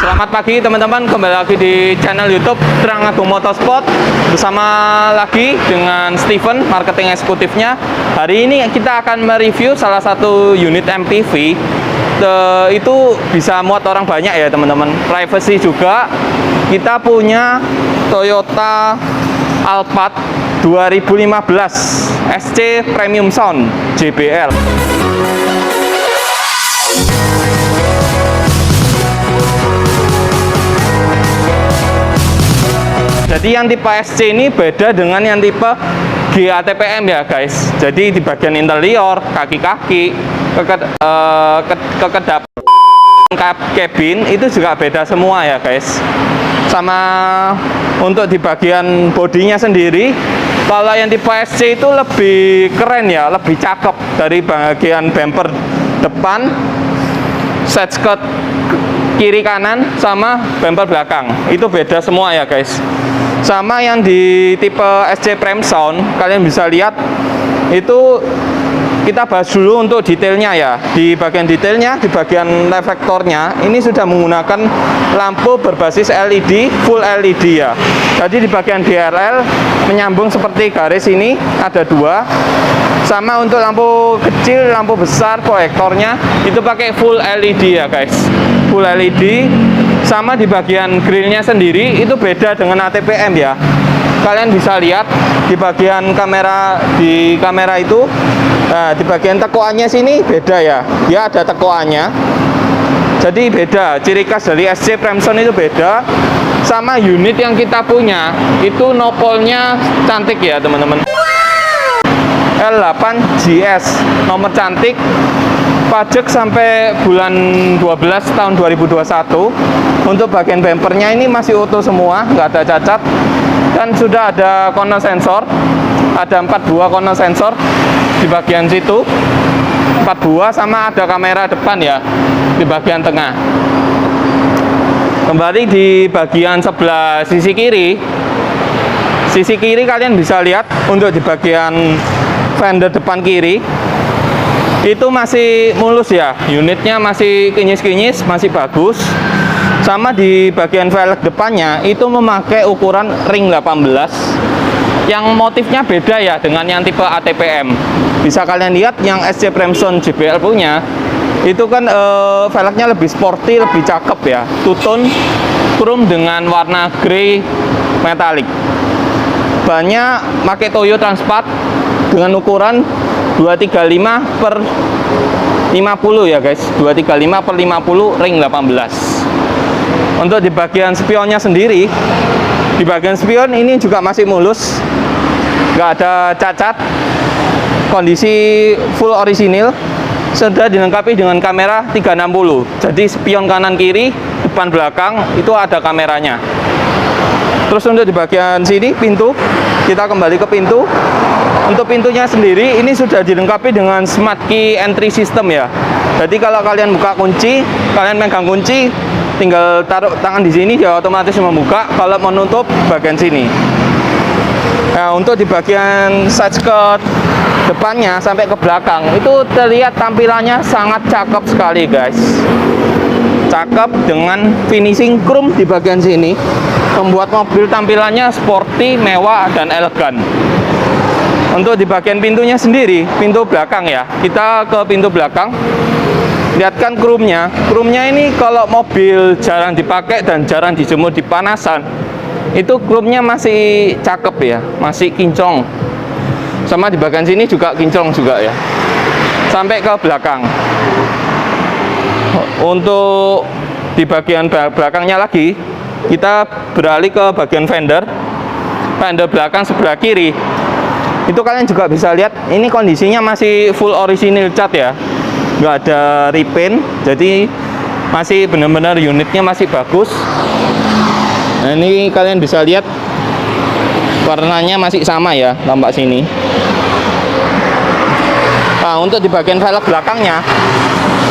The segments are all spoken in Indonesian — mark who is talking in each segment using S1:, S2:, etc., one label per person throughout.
S1: Selamat pagi teman-teman, kembali lagi di channel YouTube Terang Agung Motorsport. Bersama lagi dengan Steven, marketing eksekutifnya. Hari ini kita akan mereview salah satu unit MPV. Itu bisa muat orang banyak ya teman-teman. Privacy juga. Kita punya Toyota Alphard 2015 SC Premium Sound JBL. Jadi yang tipe SC ini beda dengan yang tipe GATPM ya guys. Jadi di bagian interior, kaki-kaki, kekedap cabin itu juga beda semua ya guys. Sama untuk di bagian bodinya sendiri, kalau yang tipe SC itu lebih keren ya, lebih cakep dari bagian bumper depan, side skirt kiri kanan sama bumper belakang. Itu beda semua ya guys. Sama yang di tipe SC Premium Sound, kalian bisa lihat itu kita bahas dulu untuk detailnya ya. Di bagian detailnya, di bagian reflektornya ini sudah menggunakan lampu berbasis LED, full LED ya. Jadi di bagian DRL menyambung seperti garis ini ada dua. Sama untuk lampu kecil, lampu besar, proyektornya itu pakai full LED ya guys. Full LED. Sama di bagian grillnya sendiri itu beda dengan ATPM ya. Kalian bisa lihat di bagian kamera, di kamera itu, nah, di bagian tekoannya sini beda ya. Dia ada tekoannya. Jadi beda. Ciri khas dari SC Premium Sound itu beda. Sama unit yang kita punya itu nopolnya cantik ya teman-teman. L8GS nomor cantik. Pajak sampai bulan 12 tahun 2021. Untuk bagian bumpernya ini masih utuh semua, nggak ada cacat. Dan sudah ada corner sensor. Ada 4 buah corner sensor di bagian situ. 4 buah sama ada kamera depan ya di bagian tengah. Kembali di bagian sebelah sisi kiri. Sisi kiri kalian bisa lihat untuk di bagian fender depan kiri itu masih mulus ya, unitnya masih kinyis-kinyis, masih bagus. Sama di bagian velg depannya itu memakai ukuran ring 18 yang motifnya beda ya dengan yang tipe ATPM. Bisa kalian lihat yang SC Premium Sound JBL punya itu kan velgnya lebih sporty, lebih cakep ya, two-tone chrome dengan warna grey metalik. Bannya pakai Toyo Transpat dengan ukuran 235 per 50 ya guys, 235 per 50 ring 18. Untuk di bagian spionnya sendiri, di bagian spion ini juga masih mulus, nggak ada cacat, kondisi full orisinil. Sudah dilengkapi dengan kamera 360. Jadi spion kanan kiri, depan belakang itu ada kameranya. Terus untuk di bagian sini pintu, kita kembali ke pintu. Untuk pintunya sendiri ini sudah dilengkapi dengan smart key entry system ya. Jadi kalau kalian buka kunci, kalian megang kunci, tinggal taruh tangan di sini dia otomatis membuka. Kalau menutup bagian sini. Nah, untuk di bagian side skirt depannya sampai ke belakang itu terlihat tampilannya sangat cakep sekali guys. Cakep dengan finishing chrome di bagian sini, membuat mobil tampilannya sporty, mewah dan elegan. Untuk di bagian pintunya sendiri, pintu belakang ya, kita ke pintu belakang. Lihatkan chrome-nya. Chrome-nya ini kalau mobil jarang dipakai dan jarang dijemur di panasan, itu chrome-nya masih cakep ya, masih kinclong. Sama di bagian sini juga kinclong juga ya, sampai ke belakang. Untuk di bagian belakangnya lagi, kita beralih ke bagian fender. Fender belakang sebelah kiri itu kalian juga bisa lihat ini kondisinya masih full original cat ya, nggak ada repaint. Jadi masih benar-benar unitnya masih bagus. Nah, ini kalian bisa lihat warnanya masih sama ya, tampak sini. Nah, untuk di bagian velg belakangnya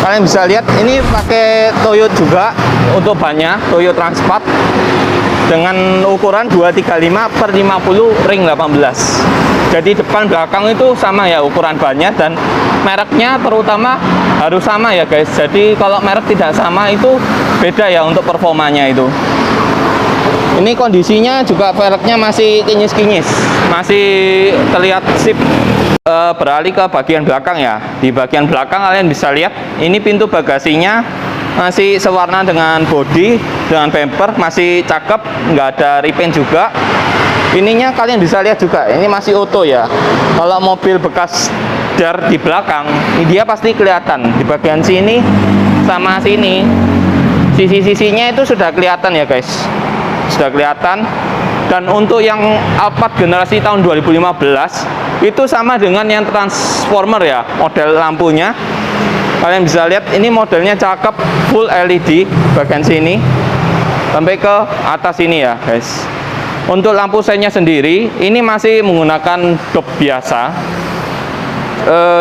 S1: kalian bisa lihat ini pakai Toyo juga untuk bannya, Toyo Transpat. dengan ukuran 235 per 50 ring 18. Jadi depan belakang itu sama ya ukuran bannya, dan mereknya terutama harus sama ya guys. Jadi kalau merek tidak sama itu beda ya untuk performanya itu. Ini kondisinya juga velgnya masih kinyis-kinyis, masih terlihat sip. Beralih ke bagian belakang ya. Di bagian belakang kalian bisa lihat ini pintu bagasinya masih sewarna dengan body, dengan bumper masih cakep, nggak ada repaint juga. Ininya kalian bisa lihat juga, ini masih auto ya. Kalau mobil bekas dar di belakang, ini dia pasti kelihatan di bagian sini sama sini. Sisi-sisinya itu sudah kelihatan ya guys, sudah kelihatan. Dan untuk yang Alphard generasi tahun 2015 itu sama dengan yang Transformer ya, model lampunya. Kalian bisa lihat ini modelnya cakep, full LED bagian sini sampai ke atas ini ya guys. Untuk lampu seinnya sendiri ini masih menggunakan dop biasa,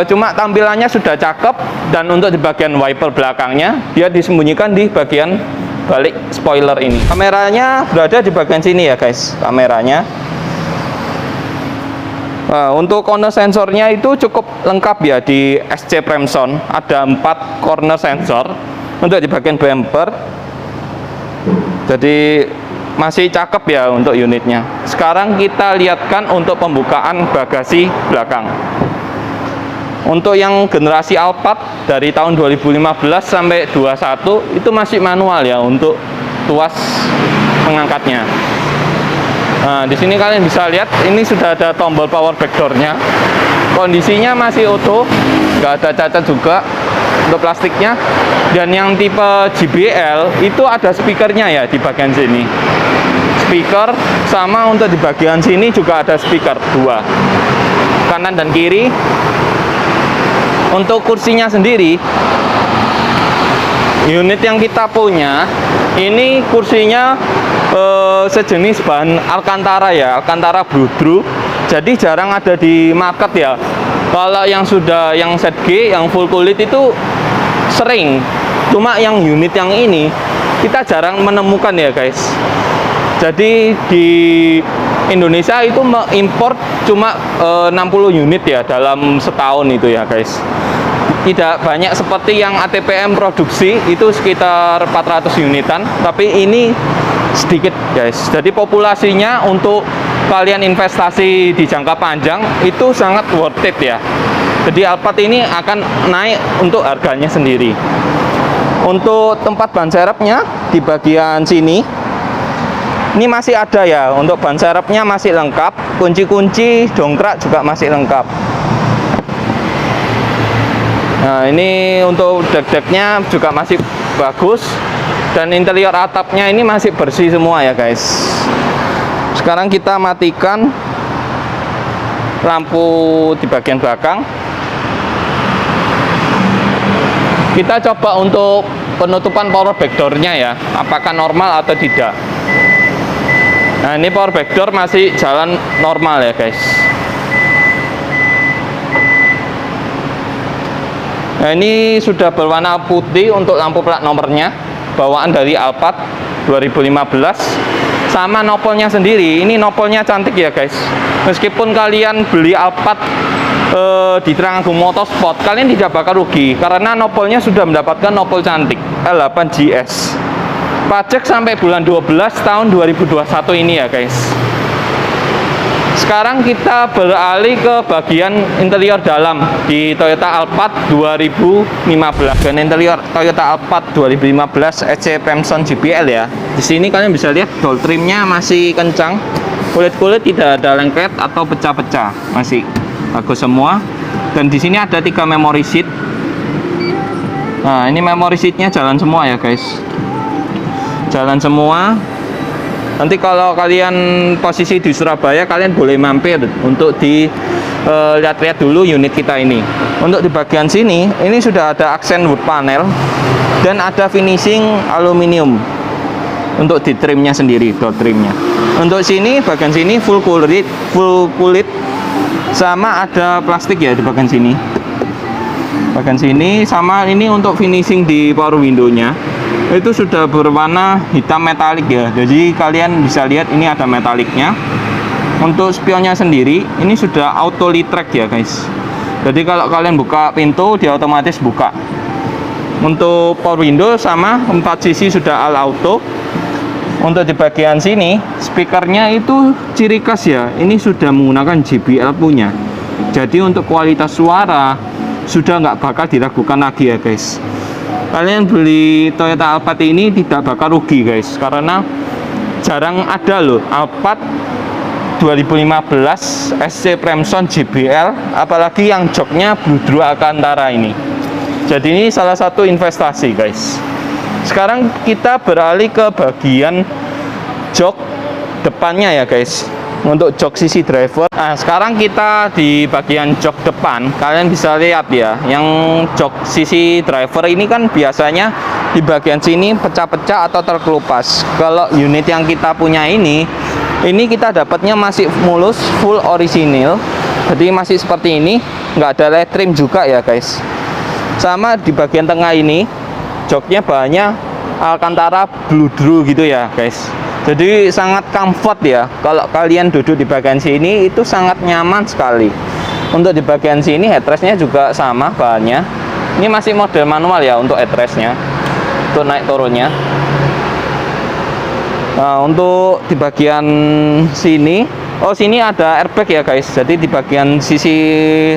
S1: cuma tampilannya sudah cakep. Dan untuk di bagian wiper belakangnya dia disembunyikan di bagian balik spoiler ini. Kameranya berada di bagian sini ya guys, kameranya. Untuk corner sensornya itu cukup lengkap ya di SC Premson, ada 4 corner sensor untuk di bagian bumper. Jadi masih cakep ya untuk unitnya. Sekarang kita lihatkan untuk pembukaan bagasi belakang. Untuk yang generasi Alphard dari tahun 2015 sampai 21 itu masih manual ya untuk tuas mengangkatnya. Nah, di sini kalian bisa lihat ini sudah ada tombol power back door-nya. Kondisinya masih utuh, nggak ada cacat juga untuk plastiknya. Dan yang tipe JBL itu ada speakernya ya di bagian sini. Speaker sama untuk di bagian sini juga ada speaker 2 kanan dan kiri. Untuk kursinya sendiri, unit yang kita punya ini kursinya sejenis bahan Alcantara ya, Alcantara Bludru. Jadi jarang ada di market ya. Kalau yang sudah yang set G, yang full kulit itu sering. Cuma yang unit yang ini kita jarang menemukan ya guys. Jadi di Indonesia itu mengimpor cuma 60 unit ya dalam setahun itu ya guys. Tidak banyak seperti yang ATPM produksi itu sekitar 400 unitan, tapi ini sedikit guys. Jadi populasinya untuk kalian investasi di jangka panjang itu sangat worth it ya. Jadi Alphard ini akan naik untuk harganya sendiri. Untuk tempat ban serepnya di bagian sini ini masih ada ya, untuk ban serepnya masih lengkap, kunci-kunci dongkrak juga masih lengkap. Nah ini untuk dek-deknya juga masih bagus, dan interior atapnya ini masih bersih semua ya guys. Sekarang kita matikan lampu di bagian belakang. Kita coba untuk penutupan power back door-nya ya, apakah normal atau tidak. Nah ini power back door masih jalan normal ya guys. Nah ini sudah berwarna putih untuk lampu plat nomornya, bawaan dari Alphard 2015. Sama nopolnya sendiri, ini nopolnya cantik ya guys. Meskipun kalian beli Alphard di Trenggalek Motorsport, kalian tidak bakal rugi karena nopolnya sudah mendapatkan nopol cantik L8 GS. Pajak sampai bulan 12 tahun 2021 ini ya guys. Sekarang kita beralih ke bagian interior dalam di Toyota Alphard 2015. Dan interior Toyota Alphard 2015 SC Premson JBL ya. Di sini kalian bisa lihat door trimnya masih kencang, kulit-kulit tidak ada lengket atau pecah-pecah, masih bagus semua. Dan di sini ada 3 memory seat. Nah ini memory seatnya jalan semua ya guys, jalan semua. Nanti kalau kalian posisi di Surabaya, kalian boleh mampir untuk lihat-lihat dulu unit kita ini. Untuk di bagian sini, ini sudah ada aksen wood panel dan ada finishing aluminium untuk di trimnya sendiri, door trimnya. Untuk sini, bagian sini full kulit, sama ada plastik ya di bagian sini. Bagian sini sama ini untuk finishing di power window-nya. itu sudah berwarna hitam metalik ya. Jadi kalian bisa lihat ini ada metaliknya. Untuk spionnya sendiri ini sudah auto retract ya guys. Jadi kalau kalian buka pintu dia otomatis buka. Untuk power window sama 4 sisi sudah all auto. Untuk di bagian sini speakernya itu ciri khas ya, ini sudah menggunakan JBL punya. Jadi untuk kualitas suara sudah nggak bakal diragukan lagi ya guys. Kalian beli Toyota Alphard ini tidak bakal rugi guys, karena jarang ada loh Alphard 2015 SC Premson JBL, apalagi yang joknya Bludru Alcantara ini. Jadi ini salah satu investasi guys. Sekarang kita beralih ke bagian jok depannya ya guys. Untuk jok sisi driver. Nah, sekarang kita di bagian jok depan. Kalian bisa lihat ya, yang jok sisi driver ini kan biasanya di bagian sini pecah-pecah atau terkelupas. Kalau unit yang kita punya ini kita dapatnya masih mulus, full orisinil. Jadi masih seperti ini, nggak ada LED trim juga ya guys. Sama di bagian tengah ini, joknya bahannya Alcantara Bludru gitu ya guys. Jadi sangat comfort ya. Kalau kalian duduk di bagian sini itu sangat nyaman sekali. Untuk di bagian sini headrestnya juga sama bahannya. Ini masih model manual ya untuk headrestnya, untuk naik turunnya. Nah, untuk di bagian sini, sini ada airbag ya guys. Jadi di bagian sisi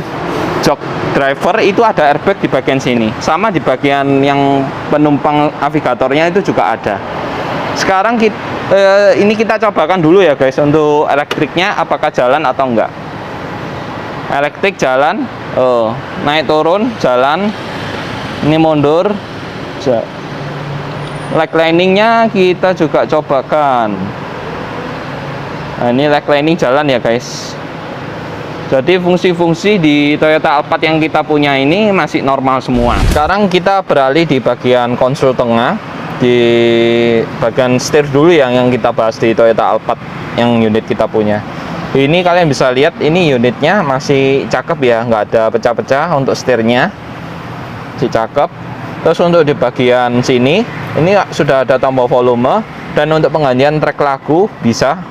S1: jok driver itu ada airbag di bagian sini. Sama di bagian yang penumpang navigatornya itu juga ada. Sekarang ini kita cobakan dulu ya guys, untuk elektriknya apakah jalan atau enggak. Elektrik jalan, naik turun jalan, ini mundur. Leg liningnya kita juga cobakan. Nah, ini leg lining jalan ya guys. Jadi fungsi-fungsi di Toyota Alphard yang kita punya ini masih normal semua. Sekarang kita beralih di bagian konsol tengah. Di bagian setir dulu yang kita bahas di Toyota Alphard yang unit kita punya. Ini kalian bisa lihat, ini unitnya masih cakep ya, nggak ada pecah-pecah untuk setirnya, masih cakep. Terus untuk di bagian sini ini sudah ada tombol volume, dan untuk penggantian track lagu bisa.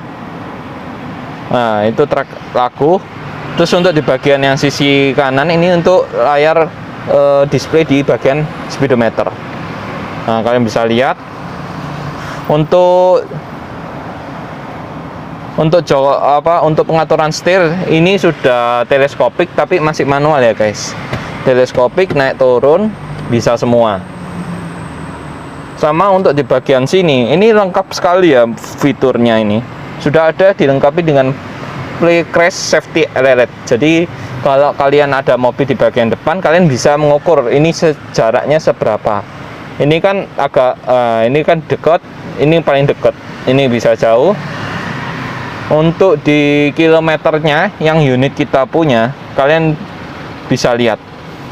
S1: Nah, itu track lagu. Terus untuk di bagian yang sisi kanan ini untuk layar display di bagian speedometer. Nah, kalian bisa lihat untuk pengaturan setir ini sudah teleskopik tapi masih manual ya guys. Teleskopik naik turun bisa semua. Sama untuk di bagian sini ini lengkap sekali ya fiturnya, ini sudah ada dilengkapi dengan play crash safety alert. Jadi kalau kalian ada mobil di bagian depan, kalian bisa mengukur ini jaraknya seberapa. Ini kan agak ini kan dekat, ini paling dekat, ini bisa jauh. Untuk di kilometernya yang unit kita punya, kalian bisa lihat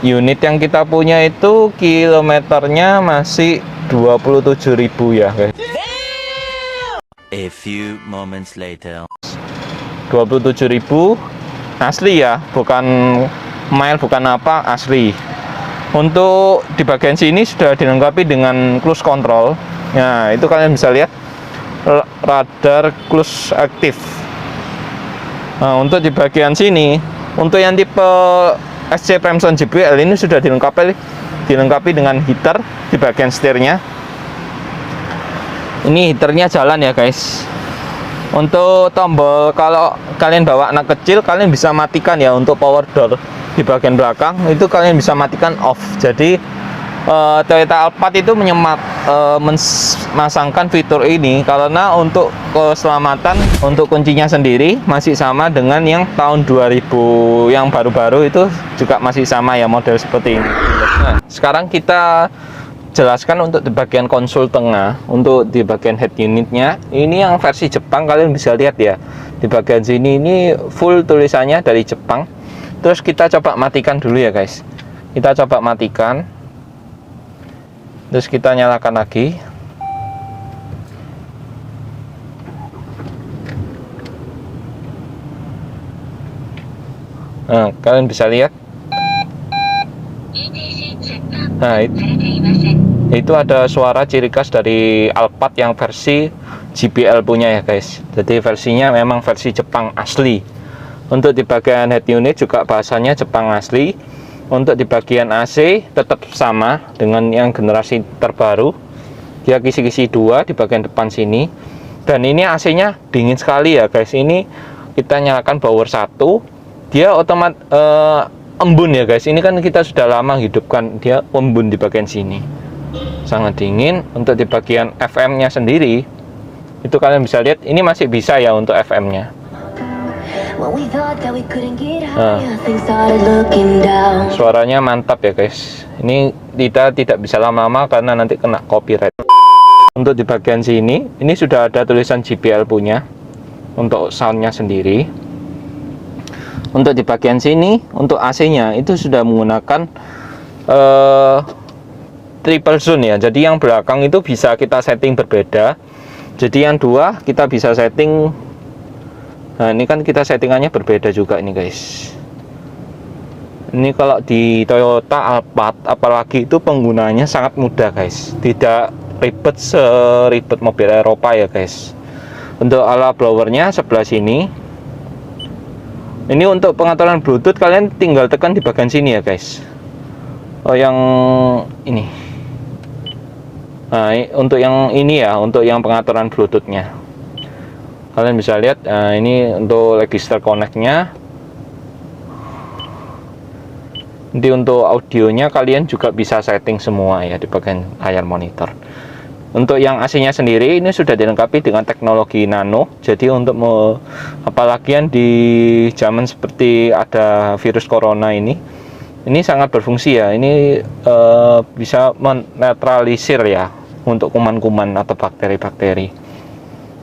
S1: unit yang kita punya itu kilometernya masih 27.000 ya guys.
S2: A few moments later.
S1: 27.000 asli ya, bukan mile, bukan apa, asli. Untuk di bagian sini sudah dilengkapi dengan cruise control. Nah, itu kalian bisa lihat radar cruise aktif. Nah, untuk di bagian sini, untuk yang tipe SC Premson JBL ini sudah dilengkapi dengan heater di bagian setirnya. Ini heaternya jalan ya guys. Untuk tombol, kalau kalian bawa anak kecil, kalian bisa matikan ya. Untuk power door di bagian belakang itu kalian bisa matikan off. Jadi Toyota Alphard itu memasangkan fitur ini karena untuk keselamatan, untuk kuncinya sendiri masih sama dengan yang tahun 2000 yang baru-baru itu juga masih sama ya, model seperti ini. Nah, sekarang kita jelaskan untuk di bagian konsol tengah. Untuk di bagian head unitnya ini yang versi Jepang, kalian bisa lihat ya, di bagian sini ini full tulisannya dari Jepang. Terus kita coba matikan dulu ya guys. Kita coba matikan. Terus kita nyalakan lagi. Nah, kalian bisa lihat. Nah, Itu ada suara ciri khas dari Alphard yang versi JBL punya ya guys. Jadi versinya memang versi Jepang asli. Untuk di bagian head unit juga bahasanya Jepang asli. Untuk di bagian AC tetap sama dengan yang generasi terbaru. Dia kisi-kisi 2 di bagian depan sini. Dan ini AC-nya dingin sekali ya guys. Ini kita nyalakan power 1. Dia otomatis embun ya guys. Ini kan kita sudah lama hidupkan, dia embun di bagian sini. Sangat dingin. Untuk di bagian FM-nya sendiri, itu kalian bisa lihat ini masih bisa ya untuk FM-nya. Suaranya mantap ya guys. Ini kita tidak bisa lama-lama karena nanti kena copyright. Untuk di bagian sini, ini sudah ada tulisan JBL punya untuk soundnya sendiri. Untuk di bagian sini, untuk AC-nya itu sudah menggunakan triple zone ya. Jadi yang belakang itu bisa kita setting berbeda. Jadi yang dua kita bisa setting. Nah ini kan kita settingannya berbeda juga ini guys. Ini kalau di Toyota Alphard apalagi itu penggunaannya sangat mudah guys. Tidak ribet seribet mobil Eropa ya guys. Untuk ala blowernya sebelah sini. Ini untuk pengaturan Bluetooth kalian tinggal tekan di bagian sini ya guys. Oh yang ini. Nah untuk yang ini ya, untuk yang pengaturan Bluetoothnya. Kalian bisa lihat, nah, ini untuk register connect-nya. Nanti untuk audionya kalian juga bisa setting semua ya di bagian layar monitor. Untuk yang AC-nya sendiri ini sudah dilengkapi dengan teknologi nano. Jadi untuk apalagi yang di zaman seperti ada virus corona ini sangat berfungsi ya. Ini bisa menetralisir ya untuk kuman-kuman atau bakteri-bakteri.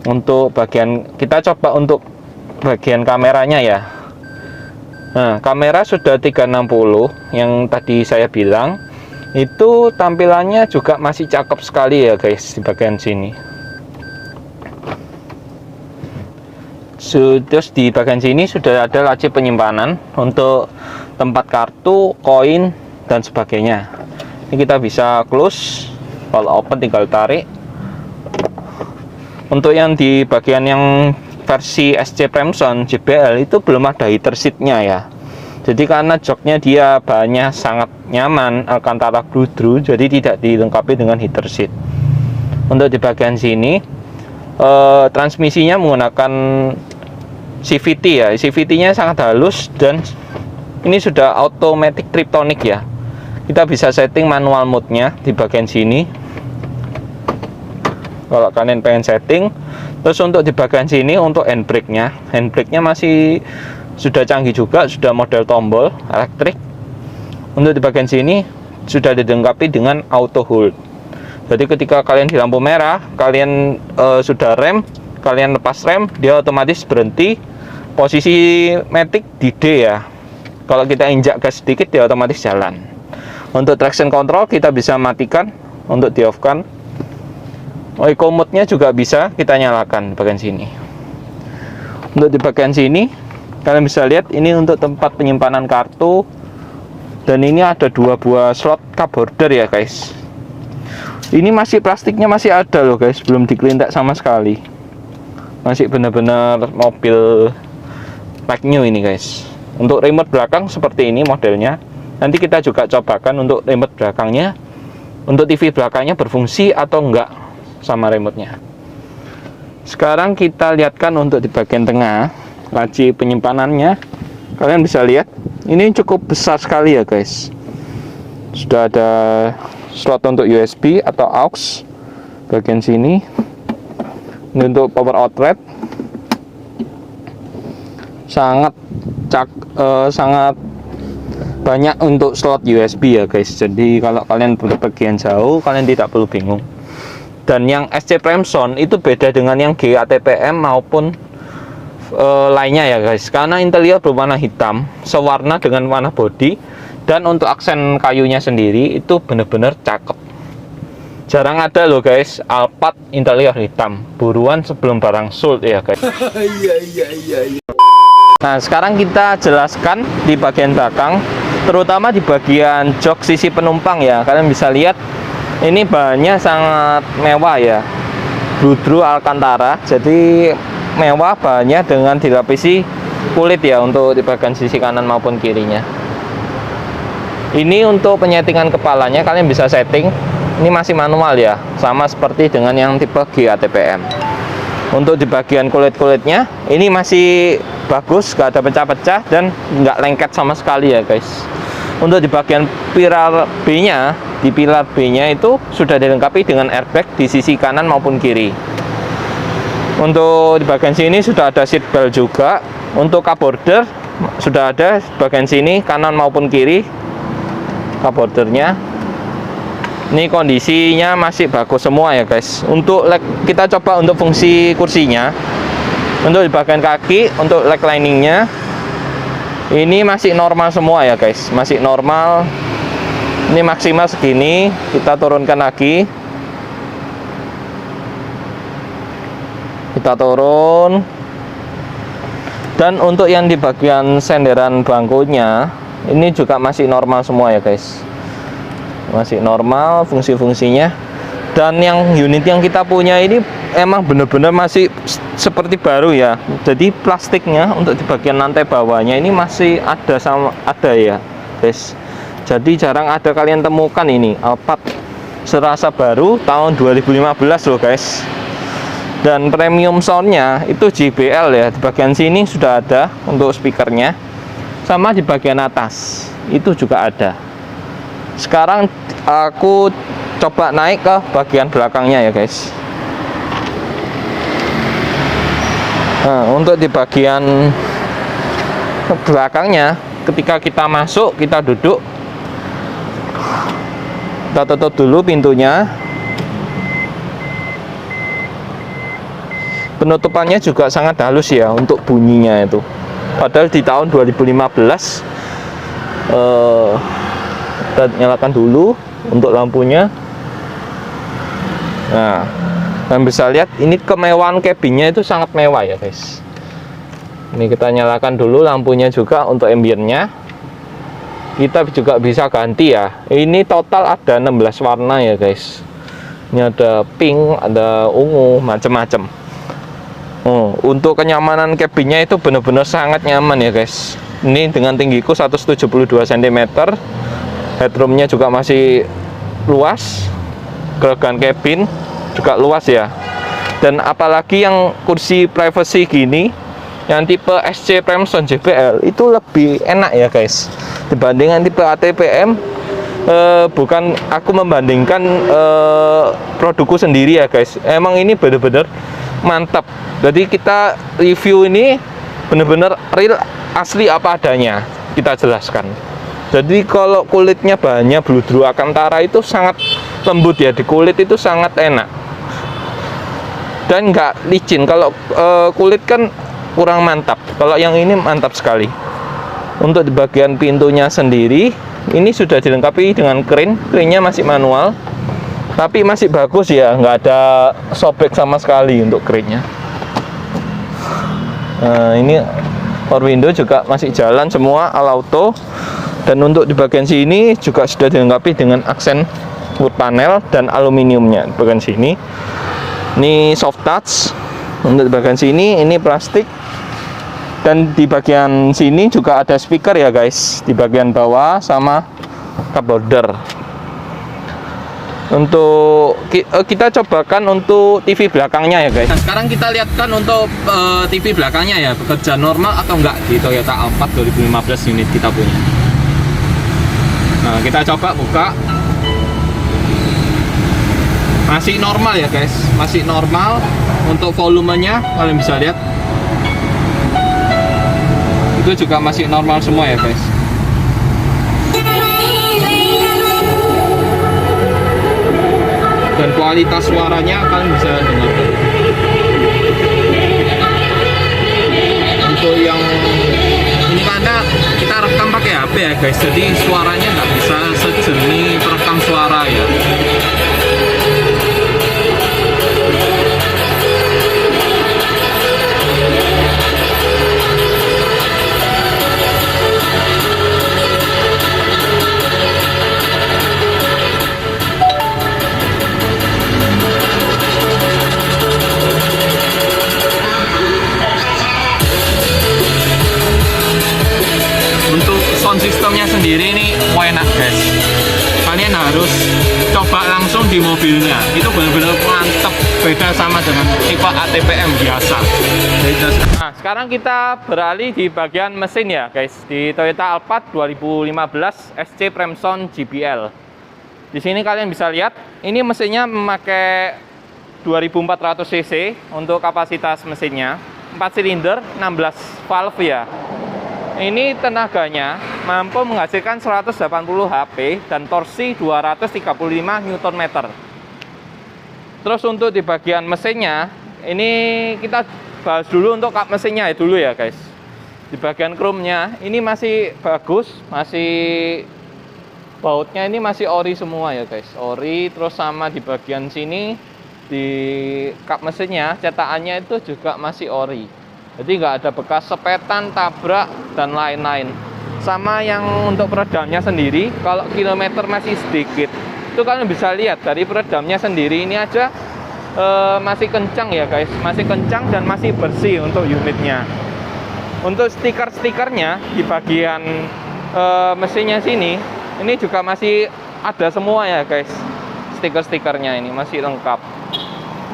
S1: Untuk bagian kita coba untuk bagian kameranya ya. Nah, kamera sudah 360 yang tadi saya bilang. Itu tampilannya juga masih cakep sekali ya guys di bagian sini. Terus di bagian sini sudah ada laci penyimpanan untuk tempat kartu, koin dan sebagainya. Ini kita bisa close, kalau open tinggal tarik. Untuk yang di bagian yang versi SC Premson JBL itu belum ada heater seatnya ya. Jadi karena joknya dia bahannya sangat nyaman, Alcantara Bludru, jadi tidak dilengkapi dengan heater seat. Untuk di bagian sini transmisinya menggunakan CVT ya. CVT-nya sangat halus dan ini sudah automatic triptonic ya. Kita bisa setting manual mode-nya di bagian sini. Kalau kalian pengen setting. Terus untuk di bagian sini untuk handbrake-nya masih sudah canggih juga, sudah model tombol elektrik. Untuk di bagian sini sudah dilengkapi dengan auto hold. Jadi ketika kalian di lampu merah, kalian sudah rem, kalian lepas rem, dia otomatis berhenti. Posisi matic di D ya. Kalau kita injak gas sedikit, dia otomatis jalan. Untuk traction control kita bisa matikan, untuk di off kan. Eco mode-nya juga bisa kita nyalakan di bagian sini. Untuk di bagian sini kalian bisa lihat ini untuk tempat penyimpanan kartu, dan ini ada 2 buah slot cup holder ya guys. Ini masih plastiknya masih ada loh guys, belum dikelintak sama sekali. Masih benar-benar mobil like new ini guys. Untuk remote belakang seperti ini modelnya. Nanti kita juga cobakan untuk remote belakangnya, untuk TV belakangnya berfungsi atau enggak sama remote-nya. Sekarang kita lihatkan untuk di bagian tengah laci penyimpanannya. Kalian bisa lihat ini cukup besar sekali ya guys. Sudah ada slot untuk USB atau aux bagian sini. Ini untuk power outlet. Sangat banyak untuk slot USB ya guys. Jadi kalau kalian berpergian jauh kalian tidak perlu bingung. Dan yang SC Premson itu beda dengan yang GATPM maupun lainnya ya guys, karena interior berwarna hitam sewarna dengan warna body, dan untuk aksen kayunya sendiri itu benar-benar cakep. Jarang ada loh guys Alphard interior hitam. Buruan sebelum barang sold ya guys. Nah sekarang kita jelaskan di bagian belakang, terutama di bagian jok sisi penumpang ya. Kalian bisa lihat Ini bahannya sangat mewah ya, Bludru Alcantara. Jadi mewah bahannya dengan dilapisi kulit ya untuk di bagian sisi kanan maupun kirinya. Ini untuk penyetingan kepalanya kalian bisa setting. Ini masih manual ya, sama seperti dengan yang tipe GATPM. Untuk di bagian kulit-kulitnya ini masih bagus, gak ada pecah-pecah dan nggak lengket sama sekali ya guys. Untuk di bagian pilar B-nya, di pilar B-nya itu sudah dilengkapi dengan airbag di sisi kanan maupun kiri. Untuk di bagian sini sudah ada seat belt juga. Untuk cup holder sudah ada di bagian sini kanan maupun kiri cup holdernya. Ini kondisinya masih bagus semua ya guys. Untuk leg, kita coba untuk fungsi kursinya. Untuk di bagian kaki, untuk leg liningnya ini masih normal semua ya guys, masih normal. Ini maksimal segini, kita turunkan lagi. Kita turun. Dan untuk yang di bagian senderan bangkunya ini juga masih normal semua ya guys, masih normal fungsi-fungsinya. Dan yang unit yang kita punya ini emang bener-bener masih seperti baru ya. Jadi plastiknya untuk di bagian lantai bawahnya ini masih ada ya guys. Jadi jarang ada kalian temukan ini Alphard serasa baru tahun 2015 loh guys. Dan premium soundnya itu JBL ya, di bagian sini sudah ada untuk speakernya, sama di bagian atas itu juga ada. Sekarang aku coba naik ke bagian belakangnya ya guys. Nah, untuk di bagian belakangnya, ketika kita masuk, kita duduk, kita tutup dulu pintunya. Penutupannya juga sangat halus ya untuk bunyinya itu. Padahal di tahun 2015 kita nyalakan dulu untuk lampunya. Nah, kalian bisa lihat ini kemewahan cabinnya itu sangat mewah ya guys. Ini kita nyalakan dulu lampunya juga untuk ambientnya. Kita juga bisa ganti ya. Ini total ada 16 warna ya guys. Ini ada pink, ada ungu, macam-macam. Untuk kenyamanan cabinnya itu benar-benar sangat nyaman ya guys. Ini dengan tinggiku 172 cm, headroomnya juga masih luas, gelegan cabin juga luas ya. Dan apalagi yang kursi privacy gini, yang tipe SC Premson JBL itu lebih enak ya guys dibandingkan tipe ATPM. Bukan aku membandingkan produkku sendiri ya guys, emang ini benar-benar mantap. Jadi kita review ini benar-benar real, asli apa adanya kita jelaskan. Jadi kalau kulitnya bahannya Bludru Alcantara itu sangat lembut ya, di kulit itu sangat enak dan nggak licin. Kalau kulit kan kurang mantap, kalau yang ini mantap sekali. Untuk di bagian pintunya sendiri ini sudah dilengkapi dengan kerinnya masih manual, tapi masih bagus ya, nggak ada sobek sama sekali untuk kerinnya. Ini power window juga masih jalan semua all auto. Dan untuk di bagian sini juga sudah dilengkapi dengan aksen wood panel dan aluminiumnya. Di bagian sini ini soft touch. Untuk di bagian sini ini plastik. Dan di bagian sini juga ada speaker ya guys, di bagian bawah sama cup holder. Untuk kita cobakan untuk TV belakangnya ya guys. Nah, sekarang kita lihatkan untuk TV belakangnya ya, bekerja normal atau enggak di Toyota Alphard 2015 unit kita punya. Nah, kita coba buka. Masih normal ya guys, masih normal. Untuk volumenya kalian bisa lihat itu juga masih normal semua ya guys. Dan kualitas suaranya kalian bisa dengar. Untuk yang ini karena kita rekam pakai HP ya guys, jadi suaranya nggak bisa sejernih perekam suara ya. enak guys. Kalian harus coba langsung di mobilnya. Itu benar-benar mantep, beda sama dengan tipe ATPM biasa. Nah, sekarang kita beralih di bagian mesin ya guys, di Toyota Alphard 2015 SC Premson GBL. Di sini kalian bisa lihat, ini mesinnya memakai 2400 cc untuk kapasitas mesinnya, 4 silinder, 16 valve ya. Ini tenaganya mampu menghasilkan 180 HP dan torsi 235 Nm. Terus untuk di bagian mesinnya, ini kita bahas dulu untuk kap mesinnya dulu ya guys. Di bagian chrome-nya ini masih bagus, masih bautnya ini masih ori semua ya guys. Ori, terus sama di bagian sini di kap mesinnya cetakannya itu juga masih ori. Jadi nggak ada bekas sepetan, tabrak, dan lain-lain. Sama yang untuk peredamnya sendiri, kalau kilometer masih sedikit, itu kalian bisa lihat dari peredamnya sendiri ini aja masih kencang ya guys, masih kencang dan masih bersih untuk unitnya. Untuk stiker-stikernya di bagian mesinnya sini, ini juga masih ada semua ya guys. Stiker-stikernya ini masih lengkap.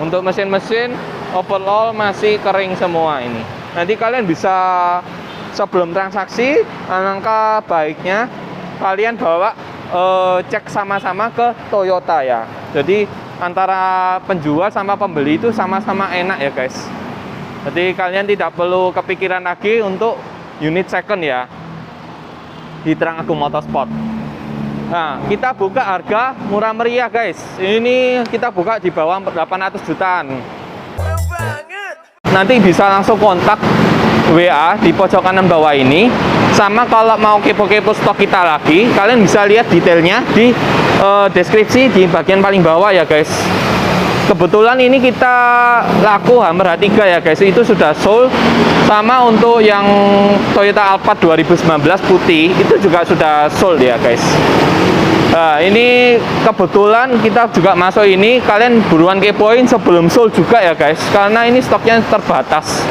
S1: Untuk mesin-mesin overall masih kering semua ini. Nanti kalian bisa sebelum transaksi, alangkah baiknya kalian bawa cek sama-sama ke Toyota ya. Jadi antara penjual sama pembeli itu sama-sama enak ya guys. Jadi kalian tidak perlu kepikiran lagi untuk unit second ya di Terang Agung Motorsport. Nah, kita buka harga murah meriah guys. Ini kita buka di bawah 800 jutaan. Nanti bisa langsung kontak WA di pojok kanan bawah ini. Sama kalau mau kepo-kepo stok kita lagi, kalian bisa lihat detailnya di deskripsi di bagian paling bawah ya guys. Kebetulan ini kita laku Hummer H3 ya guys, itu sudah sold. Sama untuk yang Toyota Alphard 2019 putih, itu juga sudah sold ya guys. Nah, ini kebetulan kita juga masuk ini, kalian buruan kepoin sebelum sold juga ya guys, karena ini stoknya terbatas.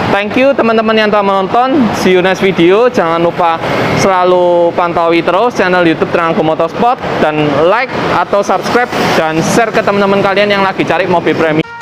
S1: Thank you teman-teman yang telah menonton. See you next video. Jangan lupa selalu pantaui terus channel YouTube Terang Agung Motorsport dan like atau subscribe dan share ke teman-teman kalian yang lagi cari mobil premium.